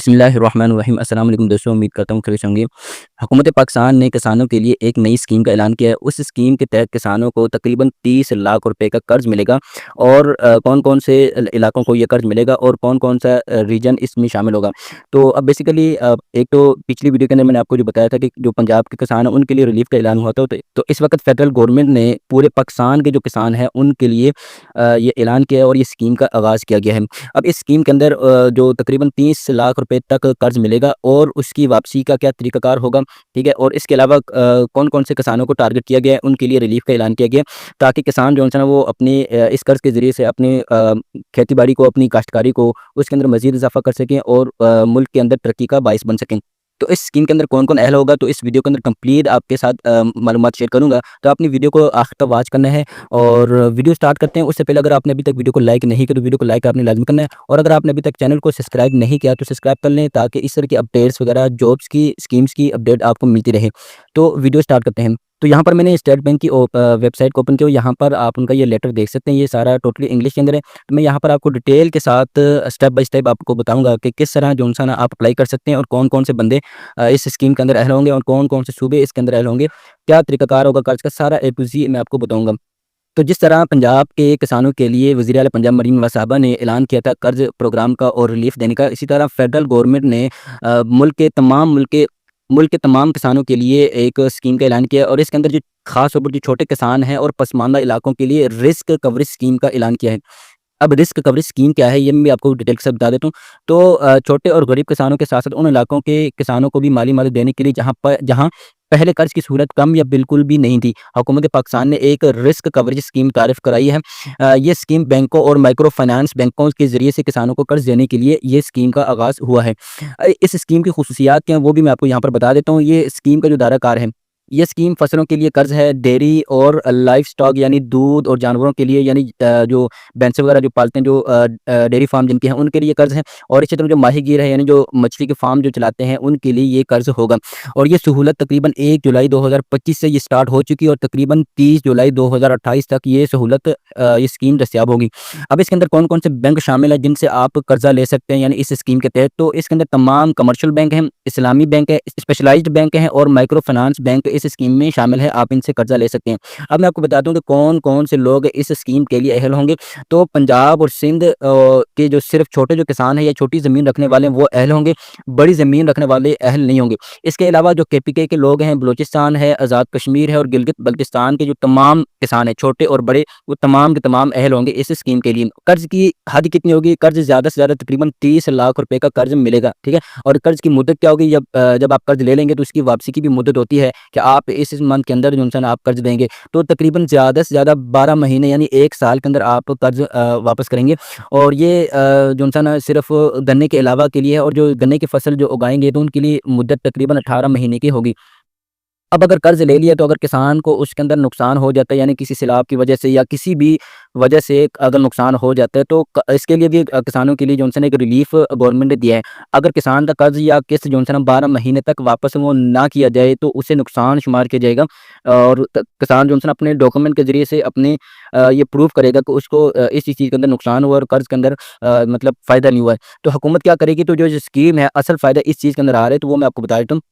बिस्मिल्लाहिर्रहमानिर्रहीम। अस्सलाम वालेकुम दोस्तों, उम्मीद करता हूँ खैरियत से होंगे। हुकूमत पाकिस्तान ने किसानों के लिए एक नई स्कीम का ऐलान किया है। उस स्कीम के तहत किसानों को तकरीबन 30 लाख रुपए का कर्ज़ मिलेगा और कौन-कौन से इलाकों को ये कर्ज़ मिलेगा और कौन-कौन सा रीजन इसमें शामिल होगा। तो अब बेसिकली एक तो पिछली वीडियो के अंदर मैंने आपको जो बताया था कि जो पंजाब के किसान हैं उनके लिए रिलीफ़ का ऐलान हुआ था। तो इस वक़्त फेडरल गवर्नमेंट ने पूरे पाकिस्तान के जो किसान हैं उनके लिए ये ऐलान किया है और ये स्कीम का आगाज़ किया गया है। अब इस स्कीम के अंदर जो तकरीबन 30 लाख रुपए तक कर्ज़ मिलेगा और उसकी वापसी का क्या तरीक़ाकार होगा, ठीक है? और इसके अलावा कौन-कौन से किसानों को टारगेट किया गया है, उनके लिए रिलीफ़ का ऐलान किया गया है, ताकि किसान जो है ना वो अपने इस कर्ज़ के ज़रिए से अपने खेती-बाड़ी को, अपनी काश्तकारी को उसके अंदर मज़ीद इज़ाफ़ा कर सकें और मुल्क के अंदर तरक्की का बाइस बन सकें। तो इस स्कीम के अंदर कौन-कौन अहल होगा, तो इस वीडियो के अंदर कंप्लीट आपके साथ मालूमात शेयर करूँगा। तो आपने वीडियो को आखिर तक वॉच करना है और वीडियो स्टार्ट करते हैं उससे पहले अगर आपने अभी तक वीडियो को लाइक नहीं किया तो वीडियो को लाइक आपने लाज़मी करना है और अगर आपने अभी तक चैनल को सब्सक्राइब नहीं किया तो सब्सक्राइब कर लें ताकि इस तरह की अपडेट्स वगैरह जॉब्स की, स्कीम्स की अपडेट आपको मिलती रहे। तो वीडियो स्टार्ट करते हैं। तो यहाँ पर मैंने स्टेट बैंक की वेबसाइट को ओपन किया और यहाँ पर आप उनका ये लेटर देख सकते हैं, ये सारा टोटली इंग्लिश के अंदर है। तो मैं यहाँ पर आपको डिटेल के साथ स्टेप बाय स्टेप आपको बताऊँगा कि किस तरह जो-सा ना आप अप्लाई कर सकते हैं और कौन-कौन से बंदे इस स्कीम के अंदर अहल होंगे और कौन-कौन से सूबे इसके अंदर अहल होंगे, क्या तरीक़ाकार होगा कर्ज़ का, सारा ए टू ज़ेड मैं आपको बताऊँगा। तो जिस तरह पंजाब के किसानों के लिए वज़ीर आला पंजाब मरीम नवाज़ साहबा ने ऐलान किया था कर्ज़ प्रोग्राम का और रिलीफ़ देने का, इसी तरह फेडरल गवर्नमेंट ने मुल्क के तमाम किसानों के लिए एक स्कीम का ऐलान किया और इसके अंदर जो ख़ास तौर पर जो छोटे किसान हैं और पसमानदा इलाकों के लिए रिस्क कवरेज स्कीम का ऐलान किया है। अब रिस्क कवरेज स्कीम क्या है, ये मैं आपको डिटेल के साथ बता देता हूँ। तो छोटे और गरीब किसानों के साथ-साथ उन इलाकों के किसानों को भी माली मदद देने के लिए जहाँ पहले कर्ज़ की सूरत कम या बिल्कुल भी नहीं थी, हुकूमत पाकिस्तान ने एक रिस्क कवरेज स्कीम तारीफ़ कराई है। ये स्कीम बैंकों और माइक्रो फाइनेंस बैंकों के ज़रिए से किसानों को कर्ज़ देने के लिए ये स्कीम का आगाज़ हुआ है। इस स्कीम की खुसूसियात क्या हैं, वो भी मैं आपको यहाँ पर बता देता हूँ। ये स्कीम का जो दायरा-कार है, ये स्कीम फसलों के लिए कर्ज़ है, डेयरी और लाइव स्टॉक यानी दूध और जानवरों के लिए यानी जो भैंसें वगैरह जो पालते हैं, जो डेयरी फार्म जिनके हैं, उनके लिए कर्ज़ है और इसी तरह जो माहीगीर है यानी जो मछली के फार्म जो चलाते हैं, उनके लिए ये कर्ज़ होगा और ये सहूलत तकरीबन 1 जुलाई 2025 से ये स्टार्ट हो चुकी है और तकरीबन 30 जुलाई 2028 तक ये सहूलत ये स्कीम दस्तयाब होगी। अब इसके अंदर कौन-कौन से बैंक शामिल हैं जिनसे आप कर्ज़ा ले सकते हैं यानी इस स्कीम के तहत, तो इसके अंदर तमाम कमर्शियल बैंक हैं, इस्लामी बैंक है, स्पेशलाइज़्ड बैंक हैं और माइक्रो फाइनेंस बैंक इस स्कीम में शामिल है, आप इनसे कर्ज़ा ले सकते हैं। अब मैं आपको बता दूँ कि कौन-कौन से लोग इस स्कीम के लिए अहल होंगे, तो पंजाब और सिंध के जो सिर्फ़ छोटे जो किसान हैं या छोटी ज़मीन रखने वाले हैं वो अहल होंगे, बड़ी ज़मीन रखने वाले अहल नहीं होंगे। इसके अलावा जो केपीके के लोग हैं, बलूचिस्तान है, आज़ाद कश्मीर है और गिलगित-बल्तिस्तान के जो तमाम किसान हैं, छोटे और बड़े, वो तमाम के तमाम अहल होंगे इस स्कीम के लिए। कर्ज़ की हद कितनी होगी? कर्ज़ ज़्यादा से ज़्यादा तकरीबन 30 लाख रुपए का कर्ज़ मिलेगा, ठीक है? और कर्ज़ की मुद्दत क्या होगी? जब आप कर्ज़ ले लेंगे तो उसकी वापसी की भी मुद्दत होती है कि आप इस मंथ के अंदर जो है ना आप कर्ज़ देंगे, तो तकरीबन ज़्यादा से ज़्यादा 12 महीने यानी 1 साल के अंदर आप कर्ज़ वापस करेंगे और ये जो है ना सिर्फ़ गन्ने के अलावा के लिए है और जो गन्ने की फसल जो उगाएँगे तो उनके लिए मुद्दत तकरीबन 18 महीने की होगी। अब अगर कर्ज़ ले लिया तो अगर किसान को उसके अंदर नुकसान हो जाता है यानी किसी सैलाब की वजह से या किसी भी वजह से अगर नुकसान हो जाता है तो इसके लिए भी किसानों के लिए जो है ना एक रिलीफ़ गवर्नमेंट ने दिया है। अगर किसान का कर्ज़ या किस्त जो है ना 12 महीने तक वापस वो ना किया जाए तो उसे नुकसान शुमार किया जाएगा और किसान जो है ना अपने डॉक्यूमेंट के ज़रिए से अपने ये प्रूव करेगा कि उसको इस चीज़ के अंदर नुकसान हुआ और कर्ज़ के अंदर मतलब फ़ायदा नहीं हुआ है। तो हुकूमत क्या करेगी, तो जो स्कीम है असल फ़ायदा इस चीज़ के अंदर आ रहा है तो वो मैं आपको बता देता हूँ।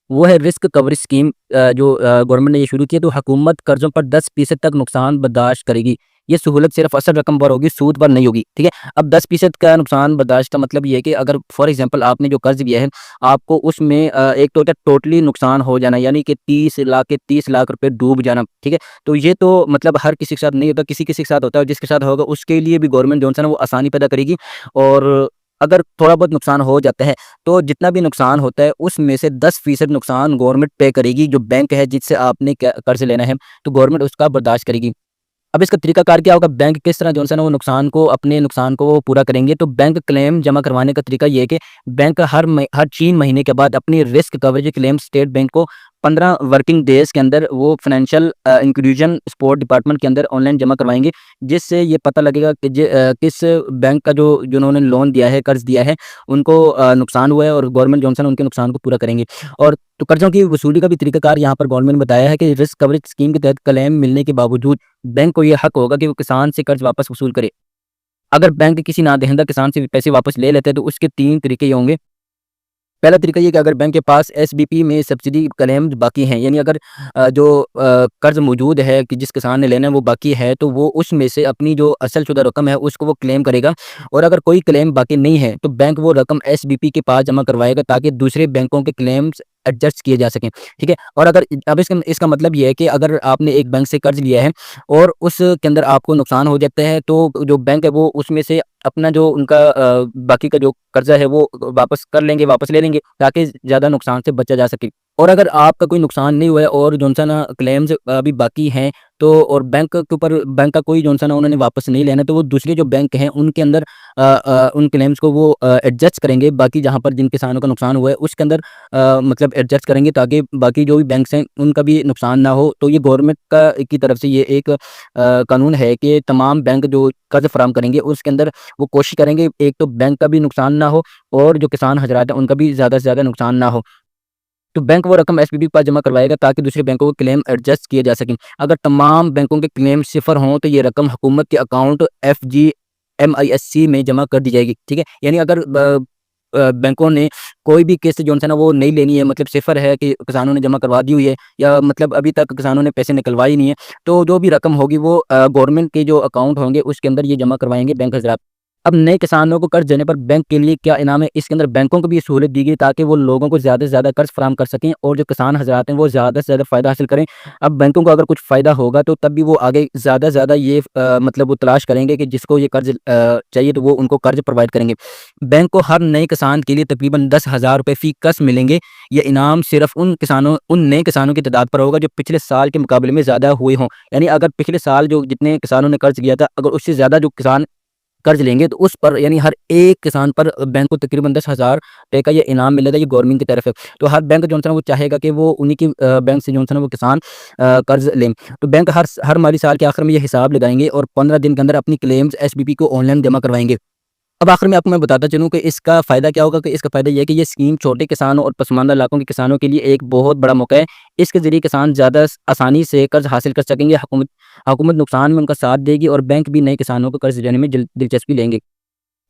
वो है रिस्क कवरेज स्कीम, जो गवर्नमेंट ने ये शुरू की है, तो हुकूमत कर्ज़ों पर 10% तक नुकसान बर्दाश्त करेगी। ये सहूलत सिर्फ़ असल रकम पर होगी, सूद पर नहीं होगी, ठीक है? अब 10% का नुकसान बर्दाश्त का मतलब ये है कि अगर फ़ॉर एग्ज़ाम्पल आपने जो कर्ज़ लिया है, आपको उसमें एक तो क्या टोटली नुकसान हो जाना यानी कि 30 लाख रुपए डूब जाना, ठीक है? तो ये तो मतलब हर किसी के साथ नहीं होता, किसी-किसी के साथ होता है और जिसके साथ होगा उसके लिए भी गवर्नमेंट जो है ना वो आसानी पैदा करेगी और अगर थोड़ा बहुत नुकसान हो जाता है, तो जितना भी नुकसान होता है उसमें से 10% नुकसान गवर्नमेंट पे करेगी, जो बैंक है जिससे आपने क कर्ज़ लेना है, तो गवर्नमेंट उसका बर्दाश्त करेगी। अब इसका तरीकाकार क्या होगा? बैंक किस तरह जो है ना वो अपने नुकसान को वो पूरा करेंगे, तो बैंक क्लेम जमा करवाने का तरीका ये है कि बैंक हर 3 महीने के बाद अपनी risk coverage claim state bank को 15 वर्किंग डेज़ के अंदर वो फाइनेंशियल इंक्लूजन सपोर्ट डिपार्टमेंट के अंदर ऑनलाइन जमा करवाएँगे, जिससे ये पता लगेगा कि किस बैंक का जो जिन्होंने लोन दिया है, कर्ज़ दिया है, उनको नुकसान हुआ है और गवर्नमेंट जो है ना उनके नुकसान को पूरा करेंगे। और तो कर्ज़ों की वसूली का भी तरीकाकार यहाँ पर गवर्नमेंट ने बताया है कि रिस्क कवरेज स्कीम के तहत क्लेम मिलने के बावजूद बैंक को ये हक होगा कि वो किसान से कर्ज़ वापस वसूल करे। अगर बैंक किसी नादहिंदा किसान से पैसे वापस ले लेते हैं तो उसके 3 तरीके ये होंगे। पहला तरीका ये कि अगर बैंक के पास एसबीपी में सब्सिडी क्लेम बाकी हैं, यानी अगर कर्ज़ मौजूद है कि जिस किसान ने लेना है वो बाकी है, तो वो उसमें से अपनी जो असल शुदा रकम है उसको वो क्लेम करेगा। और अगर कोई क्लेम बाकी नहीं है तो बैंक वो रकम एसबीपी के पास जमा करवाएगा ताकि दूसरे बैंकों के क्लेम्स एडजस्ट किए जा सकें, ठीक है? और अगर अब इसका मतलब ये है कि अगर आपने एक बैंक से कर्ज़ लिया है और उसके अंदर आपको नुकसान हो जाता है, तो जो बैंक है वो उसमें से अपना जो उनका बाकी का जो कर्ज़ा है वो वापस कर लेंगे, वापस ले लेंगे ताकि ज़्यादा नुकसान से बचा जा सके। और अगर आपका कोई नुकसान नहीं हुआ है और जौन-सा ना क्लेम्स अभी बाकी हैं, तो और बैंक का कोई जौन-सा ना उन्होंने वापस नहीं लेना, तो वो दूसरे जो बैंक हैं उनके अंदर उन क्लेम्स को वो एडजस्ट करेंगे, बाकी जहाँ पर जिन किसानों का नुकसान हुआ है उसके अंदर मतलब एडजस्ट करेंगे ताकि बाकी जो भी बैंक्स हैं उनका भी नुकसान ना हो। तो ये गवर्नमेंट का की तरफ से ये एक कानून है कि तमाम बैंक जो कर्ज़ फ़राहम करेंगे उसके अंदर वो कोशिश करेंगे एक तो बैंक का भी नुकसान ना हो और जो किसान हज़रात हैं उनका भी ज़्यादा से ज़्यादा नुकसान ना हो। तो बैंक वो रकम एसपीबी के पास जमा करवाएगा ताकि दूसरे बैंकों के क्लेम एडजस्ट किए जा सकें। अगर तमाम बैंकों के क्लेम सिफ़र हों तो ये रकम हुकूमत के अकाउंट एफजीएमआईएससी में जमा कर दी जाएगी, ठीक है? यानी अगर बैंकों ने कोई भी किस्त जो है ना वो नहीं लेनी है, मतलब सिफ़र है कि किसानों ने जमा करवा दी हुई है या मतलब अभी तक किसानों ने पैसे निकलवाए ही नहीं है, तो जो भी रकम होगी वो गवर्नमेंट के जो अकाउंट होंगे उसके अंदर ये जमा करवाएँगे बैंक हज़रात। अब नए किसानों को कर्ज़ देने पर बैंक के लिए क्या इनाम है, इसके अंदर बैंकों को भी ये सहूलियत दी गई ताकि वो लोगों को ज़्यादा से ज़्यादा कर्ज़ फ़राहम कर सकें और जो किसान हज़रात हैं वो ज़्यादा से ज़्यादा फ़ायदा हासिल करें। अब बैंकों को अगर कुछ फ़ायदा होगा तो तब भी वो आगे ज़्यादा से ज़्यादा ये मतलब वो तलाश करेंगे कि जिसको ये कर्ज़ चाहिए तो वो उनको कर्ज़ प्रोवाइड करेंगे। बैंक को हर नए किसान के लिए तकरीबन ₹10,000 फ़ी कस मिलेंगे। ये इनाम सिर्फ़ उन नए किसानों की तादाद पर होगा जो पिछले साल के मुकाबले में ज़्यादा हुए हों। यानी अगर पिछले साल जो जितने किसानों ने कर्ज़ किया था, अगर उससे ज़्यादा जो किसान कर्ज़ लेंगे तो उस पर यानी हर एक किसान पर बैंक को तकरीबन ₹10,000 का ये इनाम मिलेगा, ये गवर्नमेंट की तरफ है। तो हर बैंक जो है ना वो चाहेगा कि वो उन्हीं की बैंक से जो है ना वो किसान कर्ज़ लें। तो बैंक हर माली साल के आखिर में ये हिसाब लगाएँगे और 15 दिन के अंदर अपनी क्लेम्स एसबीपी को ऑनलाइन जमा करवाएँगे। अब आखिर में आपको मैं बताता चलूँ कि इसका फ़ायदा क्या होगा, कि इसका फ़ायदा ये है कि ये स्कीम छोटे किसानों और पसमानदा इलाकों के किसानों के लिए एक बहुत बड़ा मौका है। इसके ज़रिए किसान ज़्यादा आसानी से कर्ज़ हासिल कर सकेंगे। हुकूमत नुकसान में उनका साथ देगी और बैंक भी नए किसानों को कर्ज़ देने में दिलचस्पी लेंगे।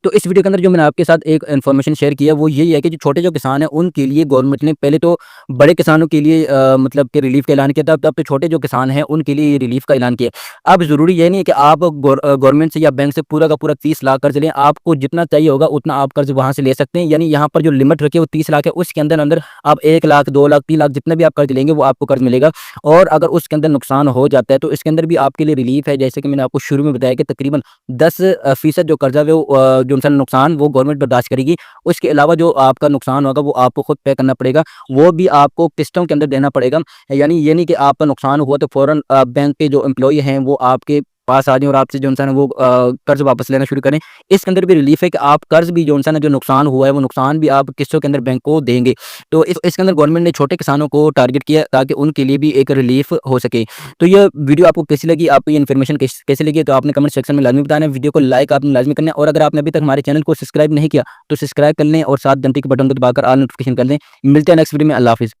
तो इस वीडियो के अंदर जो मैंने आपके साथ एक इन्फॉर्मेशन शेयर किया वो यही है कि जो छोटे जो किसान हैं उनके लिए गवर्नमेंट ने पहले तो बड़े किसानों के लिए मतलब कि रिलीफ का ऐलान किया था, तब तो छोटे जो किसान हैं उनके लिए रिलीफ का ऐलान किया। अब ज़रूरी ये नहीं है कि आप गवर्नमेंट से या बैंक से पूरा का पूरा 30 लाख कर्ज लें, आपको जितना चाहिए होगा उतना आप कर्ज वहाँ से ले सकते हैं। यानी यहाँ पर जो लिमिट रखी है वो 30 लाख है, उसके अंदर अंदर आप 1 लाख, 2 लाख, 3 लाख जितना भी आप कर्ज लेंगे वो आपको कर्ज मिलेगा। और अगर उसके अंदर नुकसान हो जाता है तो इसके अंदर भी आपके लिए रिलीफ है। जैसे कि मैंने आपको शुरू में बताया कि तकरीबन 10% जो कर्जा है वो जो सा नुकसान वो गवर्नमेंट बर्दाश्त करेगी। उसके अलावा जो आपका नुकसान होगा वो आपको खुद पे करना पड़ेगा, वो भी आपको किस्तों के अंदर देना पड़ेगा। यानी ये नहीं कि आपका नुकसान हुआ तो फ़ौरन बैंक के जो एम्प्लॉयी हैं वो आपके पास आ जाएँ और आपसे जो है ना वो कर्ज़ वापस लेना शुरू करें। इसके अंदर भी रिलीफ़ है कि आप कर्ज़ भी जो है ना जो नुकसान हुआ है वो नुकसान भी आप किस्तों के अंदर बैंक को देंगे। तो इसके अंदर गवर्नमेंट ने छोटे किसानों को टारगेट किया ताकि उनके लिए भी एक रिलीफ़ हो सके। तो ये वीडियो आपको कैसी लगी? आपको ये इन्फॉर्मेशन कैसी लगी? तो आपने कमेंट सेक्शन में लाज़मी बताना है। वीडियो को लाइक आपने लाज़मी करना है और अगर आपने अभी तक हमारे चैनल को सब्सक्राइब नहीं किया तो सब्सक्राइब कर लें और साथ घंटी के बटन को दबाकर ऑल नोटिफ़िकेशन कर दें। मिलते हैं नेक्स्ट वीडियो में। अल्लाह हाफ़िज़।